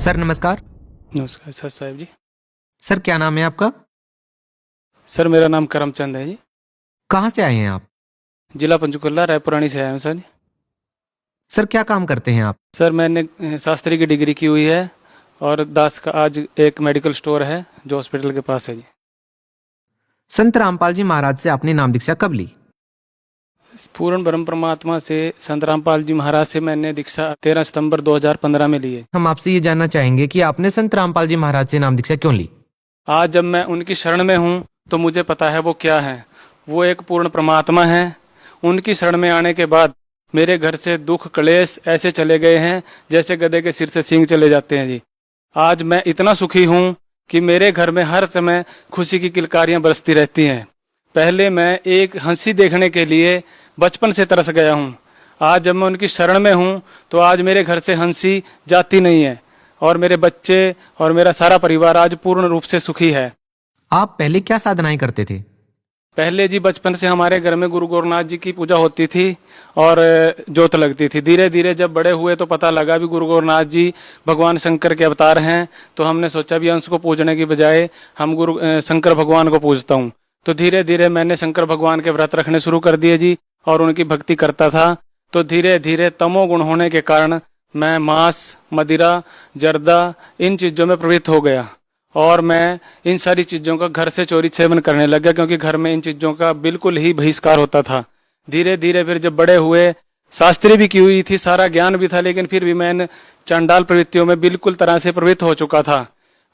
Sir नमस्कार। नमस्कार sir साहब जी। सर क्या नाम है आपका? सर मेरा नाम करमचंद है जी। कहाँ से आए हैं आप? जिला पंचकुला रायपुरानी से आया हूँ सर। सर क्या काम करते हैं आप? सर मैंने शास्त्री की डिग्री की हुई है और दास का आज एक मेडिकल स्टोर है जो हॉस्पिटल के पास है जी। संत रामपाल जी महाराज से आपने नाम दीक्षा कब ली? पूर्ण ब्रह्म परमात्मा से संत रामपाल जी महाराज से मैंने दीक्षा 13 सितंबर 2015 में ली है। हम आपसे ये जानना चाहेंगे कि आपने संत रामपाल जी महाराज से नाम दीक्षा क्यों ली? आज जब मैं उनकी शरण में हूँ तो मुझे पता है वो क्या है। वो एक पूर्ण परमात्मा है। उनकी शरण में आने के बाद मेरे घर से दुख क्लेश ऐसे चले गए हैं जैसे गधे के सिर से सींग चले जाते हैं जी। आज मैं इतना सुखी हूँ कि मेरे घर में हर समय खुशी की किलकारियां बरसती रहती हैं। पहले मैं एक हंसी देखने के लिए बचपन से तरस गया हूँ। आज जब मैं उनकी शरण में हूँ तो आज मेरे घर से हंसी जाती नहीं है और मेरे बच्चे और मेरा सारा परिवार आज पूर्ण रूप से सुखी है। आप पहले क्या साधनाएं करते थे? पहले जी बचपन से हमारे घर में गुरु गोरखनाथ जी की पूजा होती थी और जोत लगती थी। धीरे धीरे जब बड़े हुए तो पता लगा भी गुरु गोरखनाथ जी भगवान शंकर के अवतार हैं। तो हमने सोचा भी अंश को पूजने की बजाय हम गुरु शंकर भगवान को पूजता हूँ। तो धीरे धीरे मैंने शंकर भगवान के व्रत रखने शुरू कर दिए जी और उनकी भक्ति करता था। तो धीरे धीरे तमोगुण होने के कारण मैं मांस, मदिरा, जर्दा इन चीज़ों में प्रवृत्त हो गया और मैं इन सारी चीज़ों का घर से चोरी सेवन करने लग गया क्योंकि घर में इन चीज़ों का बिल्कुल ही बहिष्कार होता था। धीरे धीरे फिर जब बड़े हुए, शास्त्री भी की हुई थी, सारा ज्ञान भी था, लेकिन फिर भी मैं चांडाल प्रवृत्तियों में बिल्कुल तरह से प्रवृत्त हो चुका था।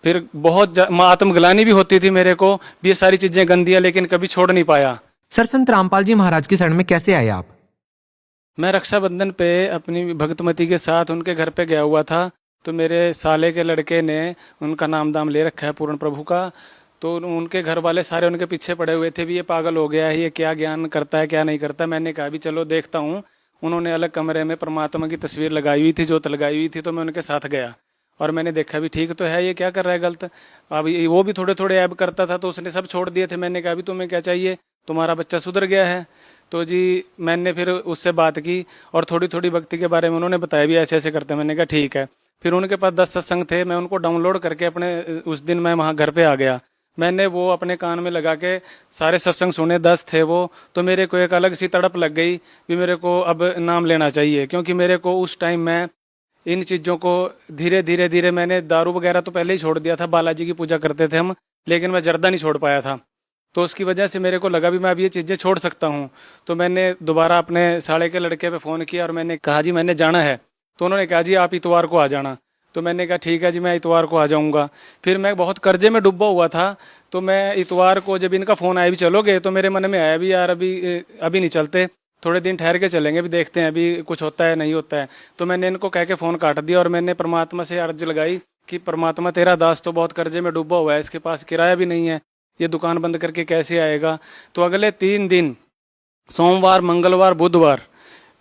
फिर बहुत आत्मग्लानि भी होती थी मेरे को भी ये सारी चीज़ें गंदियाँ, लेकिन कभी छोड़ नहीं पाया। सर संत रामपाल जी महाराज की शरण में कैसे आए आप? मैं रक्षाबंधन पे अपनी भक्तमती के साथ उनके घर पे गया हुआ था। तो मेरे साले के लड़के ने उनका नाम दाम ले रखा है पूर्ण प्रभु का। तो उनके घर वाले सारे उनके पीछे पड़े हुए थे भी ये पागल हो गया है, ये क्या ज्ञान करता है क्या नहीं करता। मैंने कहा भी चलो देखता हूँ। उन्होंने अलग कमरे में परमात्मा की तस्वीर लगाई हुई थी, जोत लगाई हुई थी। तो मैं उनके साथ गया और मैंने देखा भी ठीक तो है, ये क्या कर रहा है गलत। अब वो भी थोड़े थोड़े ऐब करता था तो उसने सब छोड़ दिए थे। मैंने कहा भी तुम्हें क्या चाहिए, तुम्हारा बच्चा सुधर गया है। तो जी मैंने फिर उससे बात की और थोड़ी थोड़ी भक्ति के बारे में उन्होंने बताया भी ऐसे ऐसे करते हैं। मैंने कहा ठीक है। फिर उनके पास 10 सत्संग थे, मैं उनको डाउनलोड करके अपने उस दिन मैं वहाँ घर पे आ गया। मैंने वो अपने कान में लगा के सारे सत्संग सुने, 10 थे वो। तो मेरे को एक अलग सी तड़प लग गई भी मेरे को अब नाम लेना चाहिए, क्योंकि मेरे को उस टाइम मैं इन चीज़ों को धीरे धीरे धीरे मैंने दारू वगैरह तो पहले ही छोड़ दिया था, बालाजी की पूजा करते थे हम, लेकिन मैं जर्दा नहीं छोड़ पाया था। तो उसकी वजह से मेरे को लगा भी मैं अब ये चीज़ें छोड़ सकता हूँ। तो मैंने दोबारा अपने साले के लड़के पे फ़ोन किया और मैंने कहा जी मैंने जाना है। तो उन्होंने कहा जी आप इतवार को आ जाना। तो मैंने कहा ठीक है जी मैं इतवार को आ जाऊँगा। फिर मैं बहुत कर्जे में डूबा हुआ था। तो मैं इतवार को जब इनका फ़ोन आया भी चलोगे, तो मेरे मन में आया भी यार अभी नहीं चलते, थोड़े दिन ठहर के चलेंगे, भी देखते हैं अभी कुछ होता है नहीं होता है। तो मैंने इनको कह के फ़ोन काट दिया और मैंने परमात्मा से अर्ज लगाई कि परमात्मा तेरा दास तो बहुत कर्जे में डूबा हुआ है, इसके पास किराया भी नहीं है, ये दुकान बंद करके कैसे आएगा। तो अगले 3 दिन सोमवार, मंगलवार, बुधवार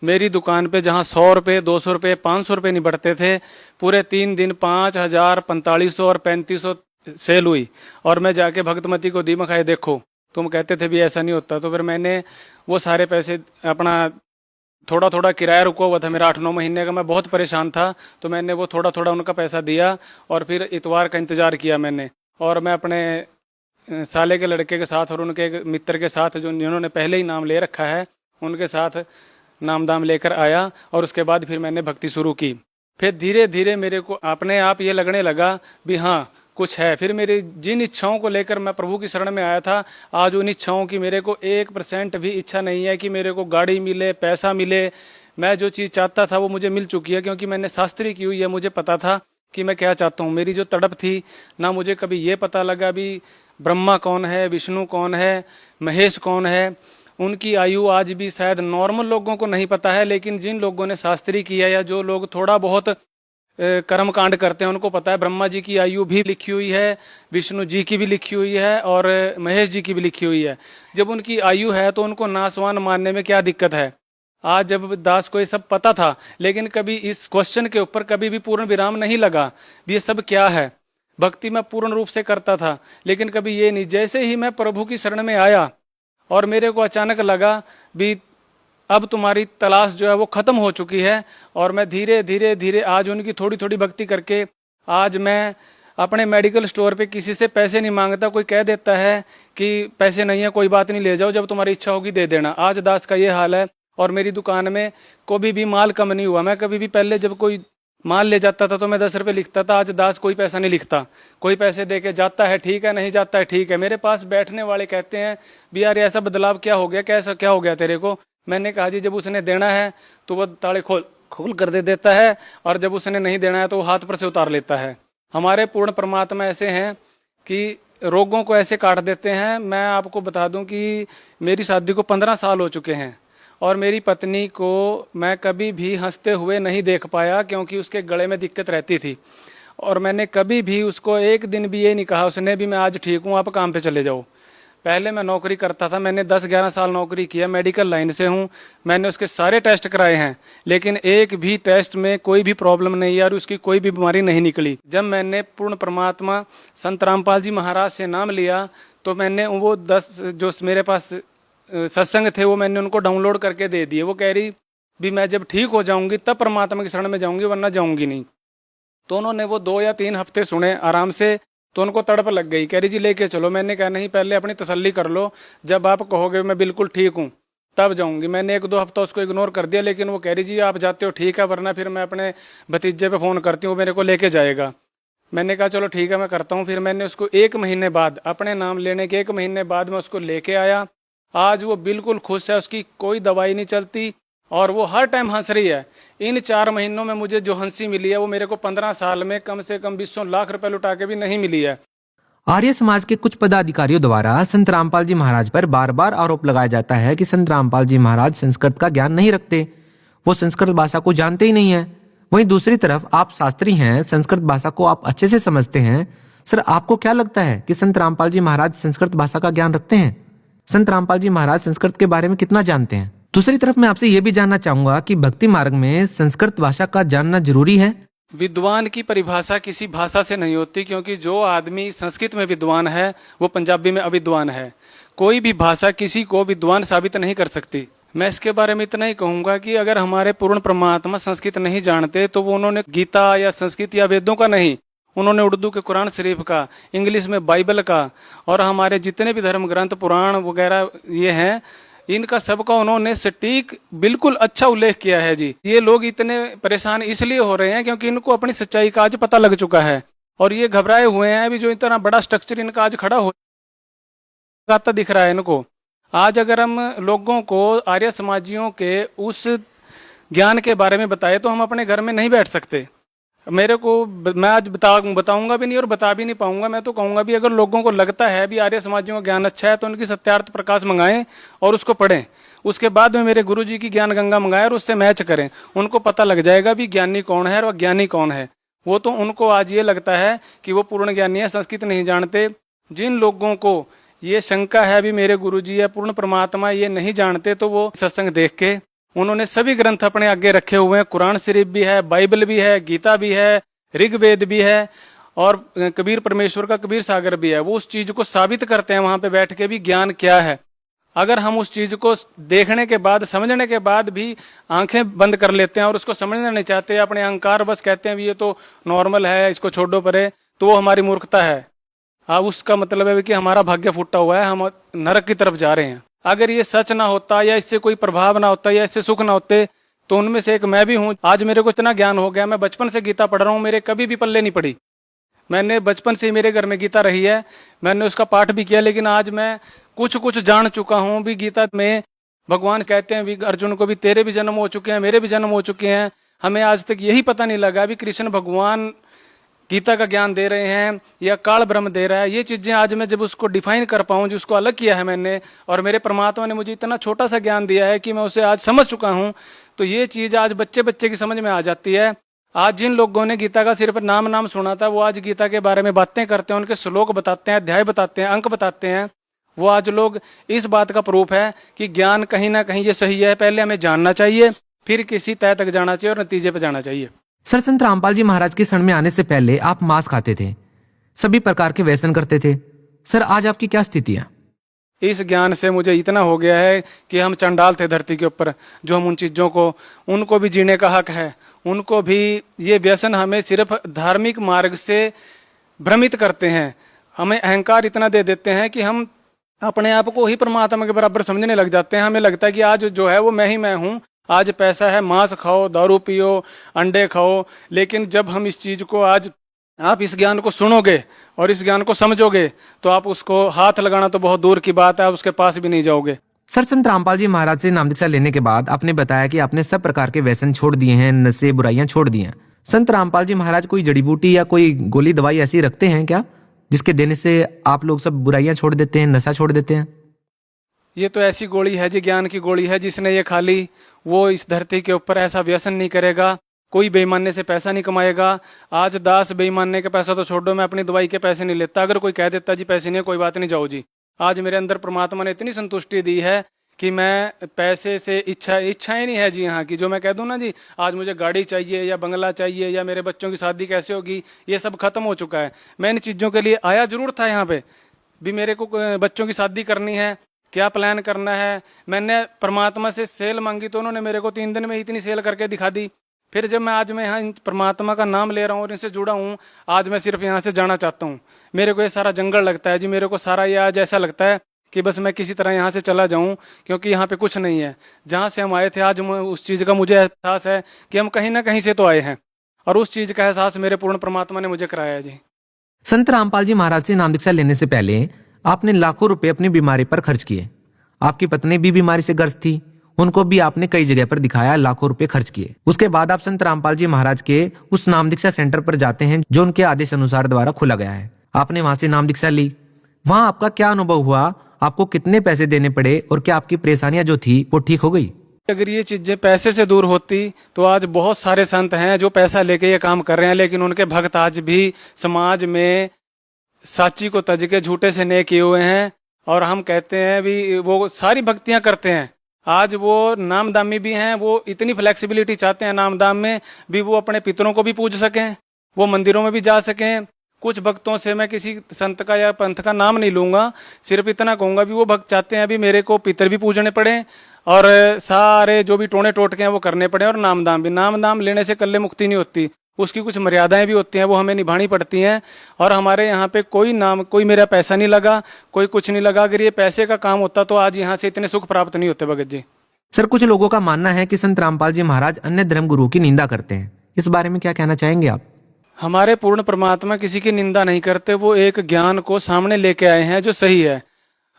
मेरी दुकान पे जहाँ 100 रुपये, 200 रुपये, 500 रुपये नहीं बढ़ते थे, पूरे 3 दिन 5000, 4500 और 3500 सेल हुई। और मैं जाके भक्तमती को दी, मैं खाए देखो तुम कहते थे भी ऐसा नहीं होता। तो फिर मैंने वो सारे पैसे अपना थोड़ा थोड़ा किराया रुका हुआ था मेरा 8-9 महीने का, मैं बहुत परेशान था। तो मैंने वो थोड़ा थोड़ा उनका पैसा दिया और फिर इतवार का इंतज़ार किया मैंने। और मैं अपने साले के लड़के के साथ और उनके एक मित्र के साथ जो जिन्होंने पहले ही नाम ले रखा है उनके साथ नाम दाम लेकर आया और उसके बाद फिर मैंने भक्ति शुरू की। फिर धीरे धीरे मेरे को अपने आप ये लगने लगा भी हाँ कुछ है। फिर मेरी जिन इच्छाओं को लेकर मैं प्रभु की शरण में आया था, आज उन इच्छाओं की मेरे को 1% भी इच्छा नहीं है कि मेरे को गाड़ी मिले, पैसा मिले। मैं जो चीज़ चाहता था वो मुझे मिल चुकी है, क्योंकि मैंने शास्त्री की हुई है, मुझे पता था कि मैं क्या चाहता हूँ। मेरी जो तड़प थी ना, मुझे कभी ये पता लगा भी ब्रह्मा कौन है, विष्णु कौन है, महेश कौन है। उनकी आयु आज भी शायद नॉर्मल लोगों को नहीं पता है, लेकिन जिन लोगों ने शास्त्री किया या जो लोग थोड़ा बहुत कर्म कांड करते हैं उनको पता है। ब्रह्मा जी की आयु भी लिखी हुई है, विष्णु जी की भी लिखी हुई है और महेश जी की भी लिखी हुई है। जब उनकी आयु है तो उनको नासवान मानने में क्या दिक्कत है। आज जब दास को ये सब पता था, लेकिन कभी इस क्वेश्चन के ऊपर कभी भी पूर्ण विराम नहीं लगा ये सब क्या है। भक्ति मैं पूर्ण रूप से करता था, लेकिन कभी ये नहीं। जैसे ही मैं प्रभु की शरण में आया और मेरे को अचानक लगा भी अब तुम्हारी तलाश जो है वो खत्म हो चुकी है, और मैं धीरे धीरे धीरे आज उनकी थोड़ी थोड़ी भक्ति करके आज मैं अपने मेडिकल स्टोर पे किसी से पैसे नहीं मांगता। कोई कह देता है कि पैसे नहीं है, कोई बात नहीं, ले जाओ, जब तुम्हारी इच्छा होगी दे देना। आज दास का ये हाल है। और मेरी दुकान में कभी भी माल कम नहीं हुआ। मैं कभी भी पहले जब कोई माल ले जाता था तो मैं 10 रुपये लिखता था, आज दास कोई पैसा नहीं लिखता। कोई पैसे दे के जाता है, ठीक है, नहीं जाता है, ठीक है। मेरे पास बैठने वाले कहते हैं भी यार ऐसा बदलाव क्या हो गया, कैसा क्या हो गया तेरे को। मैंने कहा जी जब उसने देना है तो वो ताले खोल कर दे देता है, और जब उसने नहीं देना है तो वो हाथ पर से उतार लेता है। हमारे पूर्ण परमात्मा ऐसे हैं कि रोगों को ऐसे काट देते हैं। मैं आपको बता दूं कि मेरी शादी को 15 साल हो चुके हैं और मेरी पत्नी को मैं कभी भी हंसते हुए नहीं देख पाया, क्योंकि उसके गले में दिक्कत रहती थी। और मैंने कभी भी उसको एक दिन भी ये नहीं कहा उसने भी मैं आज ठीक हूँ, आप काम पे चले जाओ। पहले मैं नौकरी करता था, मैंने 10-11 साल नौकरी किया, मेडिकल लाइन से हूँ। मैंने उसके सारे टेस्ट कराए हैं, लेकिन एक भी टेस्ट में कोई भी प्रॉब्लम नहीं और उसकी कोई भी बीमारी नहीं निकली। जब मैंने पूर्ण परमात्मा संत रामपाल जी महाराज से नाम लिया तो मैंने वो 10 जो मेरे पास सत्संग थे वो मैंने उनको डाउनलोड करके दे दिए। वो कह रही भी मैं जब ठीक हो जाऊंगी तब परमात्मा की शरण में जाऊंगी, वरना जाऊंगी नहीं। तो उन्होंने वो 2 या 3 हफ्ते सुने आराम से, तो उनको तड़प लग गई। कह रही जी लेके चलो। मैंने कहा नहीं, पहले अपनी तसल्ली कर लो, जब आप कहोगे मैं बिल्कुल ठीक हूँ तब जाऊंगी। मैंने 1-2 हफ्ता उसको इग्नोर कर दिया, लेकिन वो कह रही जी आप जाते हो ठीक है, वरना फिर मैं अपने भतीजे पे फ़ोन करती हूँ, मेरे को लेके जाएगा। मैंने कहा चलो ठीक है मैं करता हूँ। फिर मैंने उसको 1 महीने बाद, अपने नाम लेने के 1 महीने बाद मैं उसको लेके आया। आज वो बिल्कुल खुश है, उसकी कोई दवाई नहीं चलती और वो हर टाइम हंस रही है। इन 4 महीनों में मुझे जो हंसी मिली है वो मेरे को 15 साल में कम से कम 20 लाख रुपए लुटा के भी नहीं मिली है। आर्य समाज के कुछ पदाधिकारियों द्वारा संत रामपाल जी महाराज पर बार बार आरोप लगाया जाता है कि संत रामपाल जी महाराज संस्कृत का ज्ञान नहीं रखते, वो संस्कृत भाषा को जानते ही नहीं है। वहीं दूसरी तरफ आप शास्त्री हैं, संस्कृत भाषा को आप अच्छे से समझते हैं। सर, आपको क्या लगता है कि संत रामपाल जी महाराज संस्कृत भाषा का ज्ञान रखते हैं? संत रामपाल जी महाराज संस्कृत के बारे में कितना जानते हैं? दूसरी तरफ मैं आपसे यह भी जानना चाहूंगा कि भक्ति मार्ग में संस्कृत भाषा का जानना जरूरी है? विद्वान की परिभाषा किसी भाषा से नहीं होती, क्योंकि जो आदमी संस्कृत में विद्वान है वो पंजाबी में अविद्वान है। कोई भी भाषा किसी को विद्वान साबित नहीं कर सकती। मैं इसके बारे में इतना ही कहूंगा कि अगर हमारे पूर्ण परमात्मा संस्कृत नहीं जानते तो वो उन्होंने गीता या संस्कृत या वेदों का नहीं, उन्होंने उर्दू के कुरान शरीफ का, इंग्लिश में बाइबल का, और हमारे जितने भी धर्म ग्रंथ पुराण वगैरह ये हैं, इनका सबका उन्होंने सटीक बिल्कुल अच्छा उल्लेख किया है जी। ये लोग इतने परेशान इसलिए हो रहे हैं क्योंकि इनको अपनी सच्चाई का आज पता लग चुका है और ये घबराए हुए हैं। अभी जो इतना बड़ा स्ट्रक्चर इनका आज खड़ा हो जाता दिख रहा है इनको। आज अगर हम लोगों को आर्य समाजियों के उस ज्ञान के बारे में बताए तो हम अपने घर में नहीं बैठ सकते। मेरे को, मैं आज बताऊंगा भी नहीं और बता भी नहीं पाऊंगा। मैं तो कहूंगा भी अगर लोगों को लगता है भी आर्य समाजियों का ज्ञान अच्छा है तो उनकी सत्यार्थ प्रकाश मंगाएं और उसको पढ़ें। उसके बाद में मेरे गुरुजी की ज्ञान गंगा मंगाएं और उससे मैच करें। उनको पता लग जाएगा भी ज्ञानी कौन है और ज्ञानी कौन है। वो तो उनको आज ये लगता है कि वो पूर्ण ज्ञानी है, संस्कृत नहीं जानते। जिन लोगों को ये शंका है भी मेरे गुरुजी या पूर्ण परमात्मा ये नहीं जानते, तो वो सत्संग देख के उन्होंने सभी ग्रंथ अपने आगे रखे हुए हैं। कुरान शरीफ भी है, बाइबल भी है, गीता भी है, ऋग्वेद भी है और कबीर परमेश्वर का कबीर सागर भी है। वो उस चीज को साबित करते हैं वहां पे बैठ के भी ज्ञान क्या है। अगर हम उस चीज को देखने के बाद, समझने के बाद भी आंखें बंद कर लेते हैं और उसको समझना नहीं चाहते, अपने अहंकार बस कहते हैं भी ये तो नॉर्मल है, इसको छोड़ो परे, तो वो हमारी मूर्खता है। अब उसका मतलब है कि हमारा भाग्य फूटा हुआ है, हम नरक की तरफ जा रहे हैं। अगर ये सच ना होता या इससे कोई प्रभाव ना होता या इससे सुख ना होते तो उनमें से एक मैं भी हूँ। आज मेरे को इतना ज्ञान हो गया, मैं बचपन से गीता पढ़ रहा हूँ, मेरे कभी भी पल्ले नहीं पड़ी। मैंने बचपन से ही मेरे घर में गीता रही है, मैंने उसका पाठ भी किया, लेकिन आज मैं कुछ जान चुका हूँ भी। गीता में भगवान कहते हैं भी अर्जुन को भी तेरे भी जन्म हो चुके हैं, मेरे भी जन्म हो चुके हैं। हमें आज तक यही पता नहीं लगा भी कृष्ण भगवान गीता का ज्ञान दे रहे हैं या काल ब्रह्म दे रहा है। ये चीजें आज मैं जब उसको डिफाइन कर पाऊं, जिसको अलग किया है मैंने, और मेरे परमात्मा ने मुझे इतना छोटा सा ज्ञान दिया है कि मैं उसे आज समझ चुका हूं, तो ये चीज आज बच्चे की समझ में आ जाती है। आज जिन लोगों ने गीता का सिर्फ नाम सुना था, वो आज गीता के बारे में बातें करते हैं, उनके श्लोक बताते हैं, अध्याय बताते हैं, अंक बताते हैं। वो आज लोग इस बात का प्रूफ है कि ज्ञान कहीं ना कहीं ये सही है। पहले हमें जानना चाहिए, फिर किसी तय तक जाना चाहिए और नतीजे पर जाना चाहिए। सर, संत रामपाल जी महाराज की शरण में आने से पहले आप मांस खाते थे, सभी प्रकार के व्यसन करते थे। सर, आज आपकी क्या स्थिति है? इस ज्ञान से मुझे इतना हो गया है कि हम चंडाल थे धरती के ऊपर, जो हम उन चीज़ों को, उनको भी जीने का हक है। उनको भी ये व्यसन हमें सिर्फ धार्मिक मार्ग से भ्रमित करते हैं, हमें अहंकार इतना दे देते हैं कि हम अपने आप को ही परमात्मा के बराबर समझने लग जाते हैं। हमें लगता है कि आज जो है वो मैं ही मैं हूँ, आज पैसा है, मांस खाओ, दारू पियो, अंडे खाओ। लेकिन जब हम इस चीज़ को, आज आप इस ज्ञान को सुनोगे और इस ज्ञान को समझोगे तो आप उसको हाथ लगाना तो बहुत दूर की बात है, आप उसके पास भी नहीं जाओगे। सर, संत रामपाल जी महाराज से नाम दीक्षा लेने के बाद आपने बताया कि आपने सब प्रकार के व्यसन छोड़ दिए हैं, नशे बुराइयां छोड़ दी हैं। संत रामपाल जी महाराज कोई जड़ी बूटी या कोई गोली दवाई ऐसी रखते हैं क्या, जिसके देने से आप लोग सब बुराइयां छोड़ देते हैं, नशा छोड़ देते हैं? ये तो ऐसी गोली है जी, ज्ञान की गोली है, जिसने ये खा ली वो इस धरती के ऊपर ऐसा व्यसन नहीं करेगा, कोई बेईमानने से पैसा नहीं कमाएगा। आज दास बेईमानने का पैसा तो छोड़ो, मैं अपनी दवाई के पैसे नहीं लेता। अगर कोई कह देता जी पैसे नहीं है, कोई बात नहीं, जाओ जी। आज मेरे अंदर परमात्मा ने इतनी संतुष्टि दी है कि मैं पैसे से इच्छाएं नहीं है जी यहाँ की, जो मैं कह दूँ ना जी आज मुझे गाड़ी चाहिए या बंगला चाहिए या मेरे बच्चों की शादी कैसे होगी, ये सब खत्म हो चुका है। मैं इन चीज़ों के लिए आया जरूर था यहाँ पे भी, मेरे को बच्चों की शादी करनी है, क्या प्लान करना है। मैंने परमात्मा से सेल मांगी तो उन्होंने मेरे को 3 दिन में इतनी सेल करके दिखा दी। फिर जब मैं आज यहाँ परमात्मा का नाम ले रहा हूँ और इनसे जुड़ा हूँ, आज मैं सिर्फ यहाँ से जाना चाहता हूँ। मेरे को ये सारा जंगल लगता है जी, मेरे को सारा ये आज ऐसा लगता है कि बस मैं किसी तरह यहाँ से चला जाऊँ, क्योंकि यहाँ पे कुछ नहीं है। जहाँ से हम आए थे आज उस चीज़ का मुझे एहसास है कि हम कहीं ना कहीं से तो आए हैं, और उस चीज़ का एहसास मेरे पूर्ण परमात्मा ने मुझे कराया है जी। संत रामपाल जी महाराज से नाम दीक्षा लेने से पहले आपने लाखों रुपए अपनी बीमारी पर खर्च किए। आपकी पत्नी भी बीमारी से ग्रस्त थी, उनको भी आपने कई जगह पर दिखाया, लाखों रुपए खर्च किए। उसके बाद आप संत रामपाल जी महाराज के उस नाम दीक्षा सेंटर पर जाते हैं जो उनके आदेश अनुसार द्वारा खोला गया है। आपने वहां से नाम दीक्षा ली। वहां आपका क्या अनुभव हुआ, आपको कितने पैसे देने पड़े और क्या आपकी परेशानियां जो थी वो ठीक हो गई? अगर ये चीजें पैसे से दूर होती तो आज बहुत सारे संत हैं जो पैसा लेके ये काम कर रहे हैं, लेकिन उनके भक्त आज भी समाज में साची को तज के झूठे से नेक किए हुए हैं। और हम कहते हैं भी वो सारी भक्तियां करते हैं। आज वो नामदामी भी हैं, वो इतनी फ्लेक्सिबिलिटी चाहते हैं नामदाम में भी, वो अपने पितरों को भी पूज सकें, वो मंदिरों में भी जा सकें। कुछ भक्तों से मैं किसी संत का या पंथ का नाम नहीं लूंगा, सिर्फ इतना कहूंगा भी वो भक्त चाहते हैं अभी मेरे को पितर भी पूजने पड़े और सारे जो भी टोने टोटके हैं वो करने पड़े, और नामदाम लेने से कल्ले मुक्ति नहीं होती, उसकी कुछ मर्यादाएं भी होती हैं, वो हमें निभानी पड़ती हैं। और हमारे यहाँ पे कोई मेरा पैसा नहीं लगा, कोई कुछ नहीं लगा। अगर ये पैसे का काम होता तो आज यहाँ से इतने सुख प्राप्त नहीं होते भगत जी। सर, कुछ लोगों का मानना है कि संत रामपाल जी महाराज अन्य धर्म गुरुओं की निंदा करते हैं, इस बारे में क्या कहना चाहेंगे आप? हमारे पूर्ण परमात्मा किसी की निंदा नहीं करते, वो एक ज्ञान को सामने लेके आए हैं जो सही है।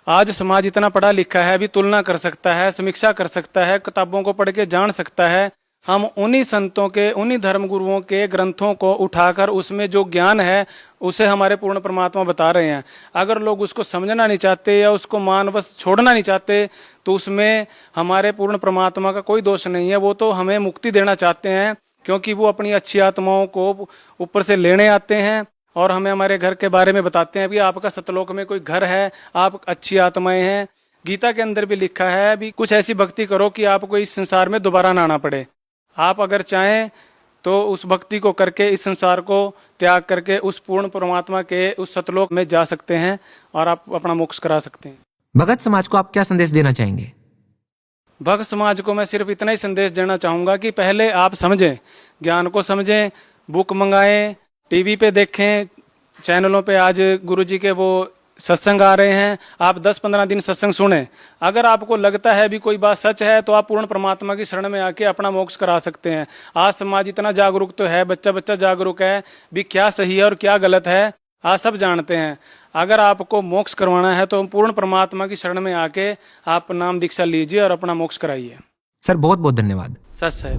आज समाज इतना पढ़ा लिखा है, अभी तुलना कर सकता है, समीक्षा कर सकता है, किताबों को पढ़ के जान सकता है। हम उन्हीं संतों के, उन्हीं धर्म गुरुओं के ग्रंथों को उठाकर उसमें जो ज्ञान है उसे हमारे पूर्ण परमात्मा बता रहे हैं। अगर लोग उसको समझना नहीं चाहते या उसको मान बस छोड़ना नहीं चाहते तो उसमें हमारे पूर्ण परमात्मा का कोई दोष नहीं है। वो तो हमें मुक्ति देना चाहते हैं, क्योंकि वो अपनी अच्छी आत्माओं को ऊपर से लेने आते हैं और हमें हमारे घर के बारे में बताते हैं भी आपका सतलोक में कोई घर है, आप अच्छी आत्माएं हैं। गीता के अंदर भी लिखा है भी कुछ ऐसी भक्ति करो कि आपको इस संसार में दोबारा ना आना पड़े। आप अगर चाहें तो उस भक्ति को करके इस संसार को त्याग करके उस पूर्ण परमात्मा के उस सतलोक में जा सकते हैं और आप अपना मोक्ष करा सकते हैं। भगत समाज को आप क्या संदेश देना चाहेंगे? भक्त समाज को मैं सिर्फ इतना ही संदेश देना चाहूँगा कि पहले आप समझें, ज्ञान को समझें, बुक मंगाएं, टीवी पे देखें, चैनलों पे आज गुरुजी के वो सत्संग आ रहे हैं, आप 10-15 दिन सत्संग सुने। अगर आपको लगता है भी कोई बात सच है तो आप पूर्ण परमात्मा की शरण में आके अपना मोक्ष करा सकते हैं। आज समाज इतना जागरूक तो है, बच्चा जागरूक है भी, क्या सही है और क्या गलत है आज सब जानते हैं। अगर आपको मोक्ष करवाना है तो पूर्ण परमात्मा की शरण में आके आप नाम दीक्षा लीजिए और अपना मोक्ष कराइए। सर, बहुत बहुत धन्यवाद। सच है।